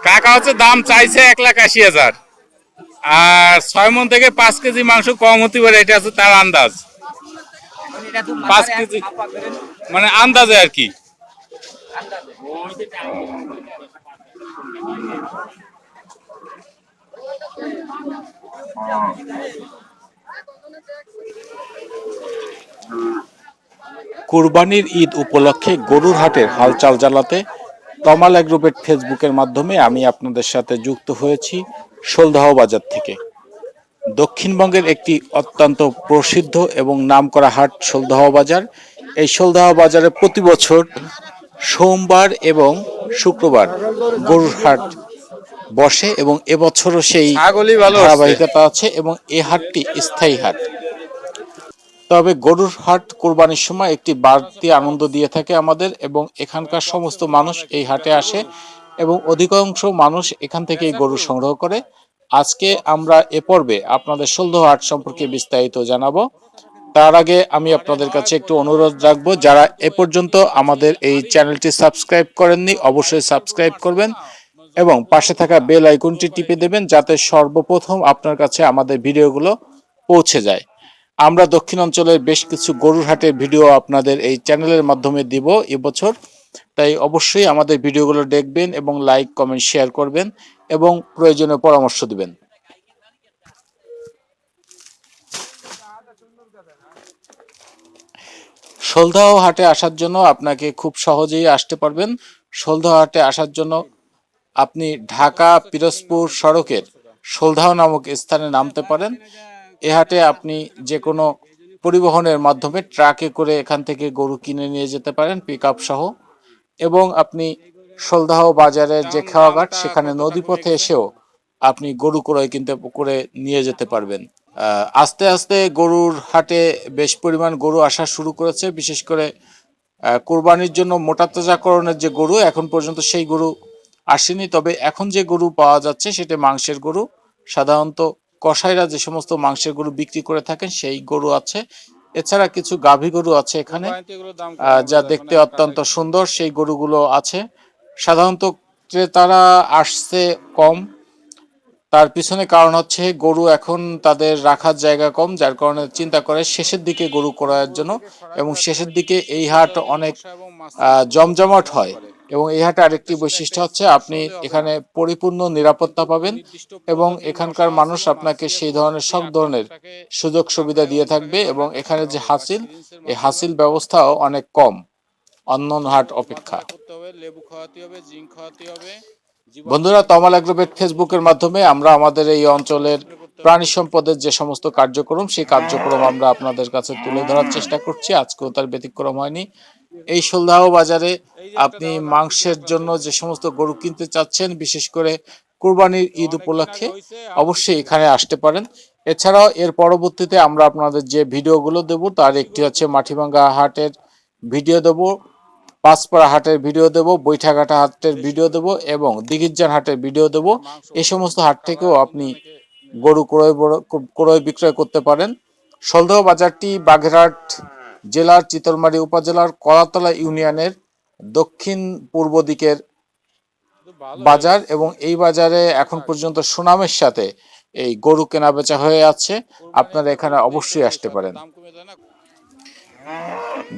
কাকা হচ্ছে দাম চাইছে 1,80,000, আর 6 মণ থেকে 5 কেজি মাংস কম হতে পারে, এটা হচ্ছে তার আন্দাজ। 5 কেজি মানে আন্দাজে আর কি। কুরবানির ঈদ উপলক্ষে গরুর হাটের হালচাল জানাতে তমাল এগ্রোভেট ফেসবুকের মাধ্যমে আমি আপনাদের সাথে যুক্ত হয়েছি শোলদহ বাজার থেকে। দক্ষিণবঙ্গের একটি অত্যন্ত প্রসিদ্ধ এবং নামকরা হাট শোলদহ বাজার। এই শোলদহ বাজারে প্রতি বছর সোমবার এবং শুক্রবার গরুর হাট বসে এবং এবছরও সেই ছাগলই ভালো হচ্ছে। ধারাবাহিকতা আছে এবং এই হাটটি স্থায়ী হাট। তবে গরুর হাট কোরবানির সময় একটি বাড়তি আনন্দ দিয়ে থাকে আমাদের, এবং এখানকার সমস্ত মানুষ এই হাটে আসে এবং অধিকাংশ মানুষ এখান থেকেই গরু সংগ্রহ করে। আজকে আমরা এ পর্বে আপনাদের শোলদহ হাট সম্পর্কে বিস্তারিত জানাবো। তার আগে আমি আপনাদের কাছে একটু অনুরোধ রাখবো, যারা এ পর্যন্ত আমাদের এই চ্যানেলটি সাবস্ক্রাইব করেননি অবশ্যই সাবস্ক্রাইব করবেন এবং পাশে থাকা বেল আইকনটি টিপে দেবেন, যাতে সর্বপ্রথম আপনার কাছে আমাদের ভিডিওগুলো পৌঁছে যায়। আমরা দক্ষিণ অঞ্চলের বেশ কিছু গরুর হাটের ভিডিও আপনাদের এই চ্যানেলের মাধ্যমে দিব এবছর, তাই অবশ্যই আমাদের ভিডিওগুলো দেখবেন এবং লাইক কমেন্ট শেয়ার করবেন এবং প্রয়োজনীয় পরামর্শ দিবেন। শোলদহ হাটে আসার জন্য আপনাকে খুব সহজেই আসতে পারবেন। শোলদহ হাটে আসার জন্য আপনি ঢাকা পিরোজপুর সড়কের শোলদহ নামক স্থানে নামতে পারেন। এ হাটে আপনি যে কোনো পরিবহনের মাধ্যমে ট্রাকে করে এখান থেকে গরু কিনে নিয়ে যেতে পারেন পিকআপ সহ, এবং আপনি শোলদহ বাজারের যে খেওয়াঘাট সেখানে নদীপথে এসেও আপনি গরু ক্রয় কিনতে করে নিয়ে যেতে পারবেন। আস্তে আস্তে গরুর হাটে বেশ পরিমাণ গরু আসা শুরু করেছে, বিশেষ করে কোরবানির জন্য মোটা তাজাকরণের যে গরু এখন পর্যন্ত সেই গরু আসেনি। তবে এখন যে গরু পাওয়া যাচ্ছে সেটা মাংসের গরু। সাধারণত কসাইরা যে সমস্ত মাংসের গরু বিক্রি করে থাকেন সেই গরু আছে। এছাড়া কিছু গাভী গরু আছে এখানে, যা দেখতে অত্যন্ত সুন্দর, সেই গরুগুলো আছে। সাধারণত ক্রেতারা আসছে কম, তার পিছনে কারণ হচ্ছে গরু এখন তাদের রাখার জায়গা কম, যার কারণে চিন্তা করে শেষের দিকে গরু ক্রয়ের জন্য, এবং শেষের দিকে এই হাট অনেক জমজমাট হয়। এবং এই হাটে আরেকটি বৈশিষ্ট্য হচ্ছে আপনি এখানে পরিপূর্ণ নিরাপত্তা পাবেন এবং এখানকার মানুষ আপনাকে সেই ধরনের সব ধরনের সুযোগ সুবিধা দিয়ে থাকবে, এবং এখানে যে হাসিল, এই হাসিল ব্যবস্থাও অনেক কম অন্য হাট অপেক্ষা। বন্ধুরা, তমাল এগ্রোভেট ফেসবুকের মাধ্যমে আমরা আমাদের এই অঞ্চলের প্রাণী সম্পদের যে সমস্ত কার্যক্রম সেই কার্যক্রম আমরা আপনাদের কাছে তুলে ধরার চেষ্টা করছি। আজকেও তার ব্যতিক্রম হয়নি। এই শোলদহ বাজারে আপনি মাংসের জন্য যে সমস্ত গরু কিনতে চাচ্ছেন, বিশেষ করে কুরবানির ঈদ উপলক্ষে, অবশ্যই এখানে আসতে পারেন। এছাড়াও এর পরবর্তীতে আমরা আপনাদের যে ভিডিওগুলো দেব তার একটি হচ্ছে মাটিভাঙ্গা হাটের ভিডিও দেব, পাঁচপাড়া হাটের ভিডিও দেব, বৈঠাঘাটা হাটের ভিডিও দেব এবং দিঘিরজান হাটের ভিডিও দেব। এই সমস্ত হাট থেকেও আপনি গরু ক্রয় বিক্রয় করতে পারেন। শোলদহ বাজারটি বাগেরহাট জেলার চিতলমারী উপজেলার কলাতলা ইউনিয়নের দক্ষিণ পূর্ব দিকের বাজার, এবং এই বাজারে এখন পর্যন্ত সুনামের সাথে এই গরু কেনা বেচা হয়ে আছে। আপনারা এখানে অবশ্যই আসতে পারেন।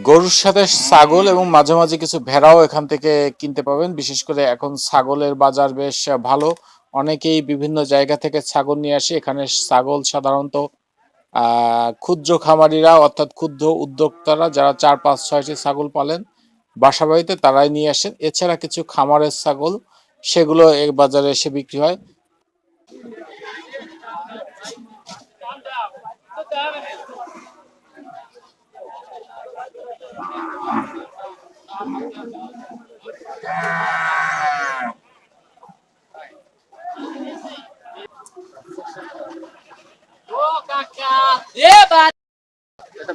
গরুর সাথে ছাগল এবং মাঝে মাঝে কিছু ভেড়াও এখান থেকে কিনতে পাবেন। বিশেষ করে এখন ছাগলের বাজার বেশ ভালো, অনেকেই বিভিন্ন জায়গা থেকে ছাগল নিয়ে আসে এখানে। ছাগল সাধারণত ক্ষুদ্র খামারিরা অর্থাৎ ক্ষুদ্র উদ্যোক্তারা যারা 4, 5, 6টি ছাগল পালেন বাসা বাড়িতে, তারাই নিয়ে আসেন। এছাড়া কিছু খামারের ছাগল সেগুলো এই বাজারে এসে বিক্রি হয়।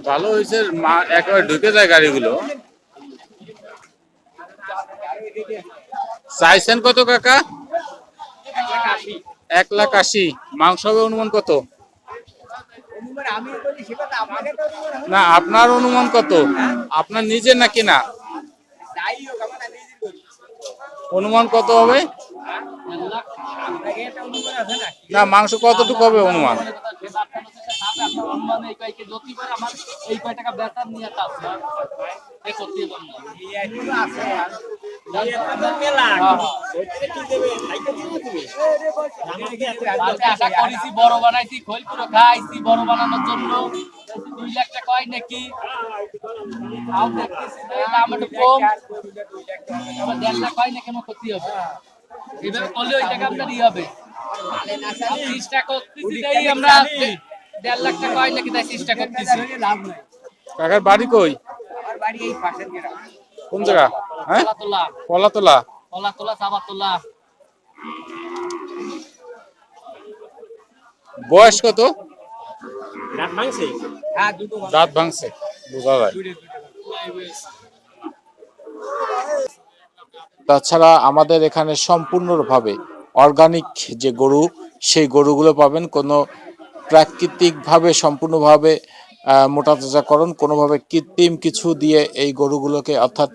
ভালো হয়েছে, একেবারে ঢুকে যায় গাড়িগুলো। চাইছেন কত কাকা? 1,80,000 মাংস হবে অনুমান কত? না, আপনার অনুমান কত? আপনার নিজের নাকি না? অনুমান কত হবে? না, মাংস কতটুকু হবে অনুমান? আশা করেছি বড় বানাইছি, খোল পুরো খাইছি বড় বানানোর জন্য 2 লাখ টাকা হয় নাকি? আম দেখতেছি যে দাম একটু কম, আবার 1.5 লাখ হয় না, কেন ক্ষতি হবে? এবার করলে ওই টাকা আপনার হবে 30 টাকা করতেছি, তাই আমরা 1.5 লাখ টাকা হয় নাকি, তাই 30 টাকা করতেছি। কাকার বাড়ি কই? কোন জায়গা? হ্যাঁ, কলাতলা, কলাতলা। কলাতলা, সাবাতলা। বয়স কত? দাঁত ভাঙছে, বোঝা যায়। তাছাড়া আমাদের এখানে সম্পূর্ণভাবে অর্গানিক যে গরু, সেই গরুগুলো পাবেন। কোনো প্রাকৃতিকভাবে সম্পূর্ণভাবে মোটা তাজাকরণ, কোনোভাবে কৃত্রিম কিছু দিয়ে এই গরুগুলোকে, অর্থাৎ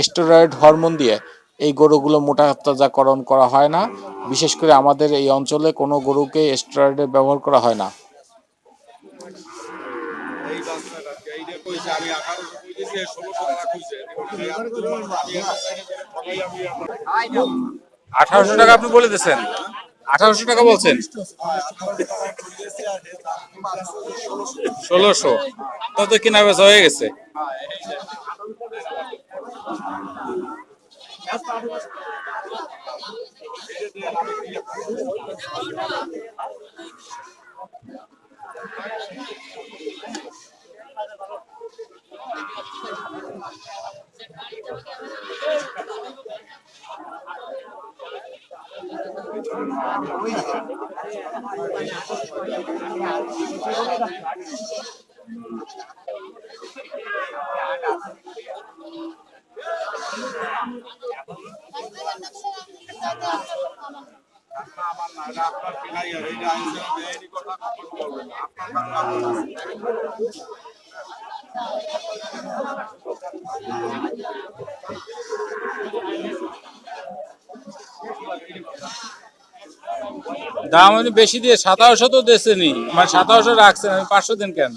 স্টেরয়েড হরমোন দিয়ে এই গরুগুলো মোটা তাজাকরণ করা হয় না। বিশেষ করে আমাদের এই অঞ্চলে কোনো গরুকে স্টেরয়েডের ব্যবহার করা হয় না। এই বাচ্চাটা এইটা কইছে আমি 1800 কইতেছি 1600 টাকা কইছে আমি 1800 টাকা আপনি বলে দিয়েছেন? 1800 টাকা বলছেন? 1600 তত কিনা বেচা হয়ে গেছে। আমার না এটা আপনার কেনাই আর এইটা আইসা বেআইনি কথা কখনো বলবেন না আপনার কাছে দাম উনি বেশি দিয়ে 1700 তো দেননি, মানে 1700 রাখছেন, আমি 500 দেন কেন?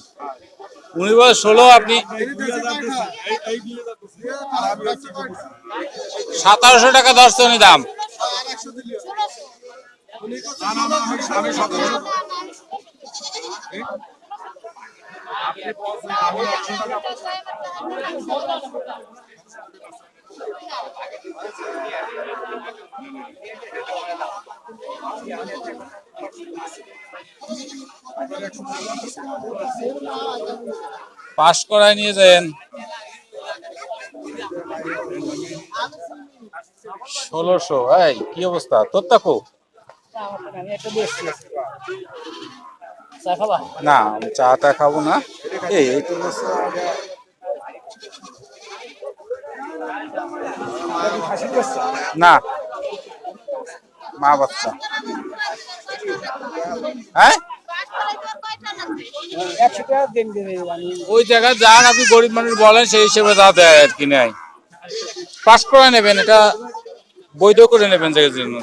উনি বলে 16, আপনি এই দিয়ে যাচ্ছে আর আমি হচ্ছে 1700 টাকা ধরছে উনি দাম। না না না আমি 1700 আমি 100 টাকা পাস করায় নিয়ে যান। 1600, এই কি অবস্থা তোর? তাকো না, চাটা খাবো না। এইটা না, মা বাচ্চা। হ্যাঁ, ওই জায়গায় যান, আপনি গরিব মানুষ বলেন, সেই হিসেবে যা দেয় আর কি নেয়। পাস করে নেবেন, এটা বৈধ করে নেবেন জায়গার জন্য।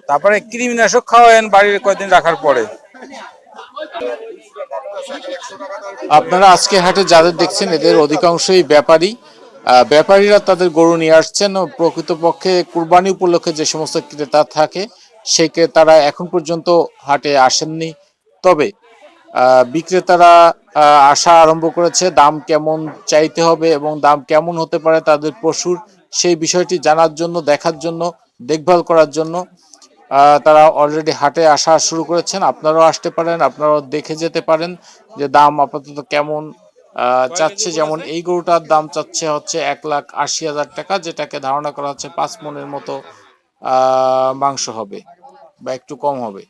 তারপরে কৃমিনাশক খাওয়াবেন বাড়ির কয়েকদিন রাখার পরে। আপনারা আজকে হাটে যাদের দেখছেন, এদের অধিকাংশই ব্যাপারী। ব্যাপারীরা তাদের গরু নিয়ে আসছেন। ও প্রকৃতপক্ষে কুরবানি উপলক্ষে যে সমস্ত ক্রেতা থাকে, সেই ক্রেতারা এখন পর্যন্ত হাটে আসেননি। তবে বিক্রেতারা আসা আরম্ভ করেছে। দাম কেমন চাইতে হবে এবং দাম কেমন হতে পারে তাদের পশুর, সেই বিষয়টি জানার জন্য, দেখার জন্য, দেখভাল করার জন্য তারা অলরেডি হাটে আসা শুরু করেছেন। আপনারাও আসতে পারেন, আপনারাও দেখে যেতে পারেন যে দাম আপাতত কেমন চাচ্ছে। যেমন এই গরুটার দাম চাচ্ছে হচ্ছে 1,80,000 টাকা, যেটাকে ধারণা করা হচ্ছে 5 মনের মতো মাংস হবে বা একটু কম হবে।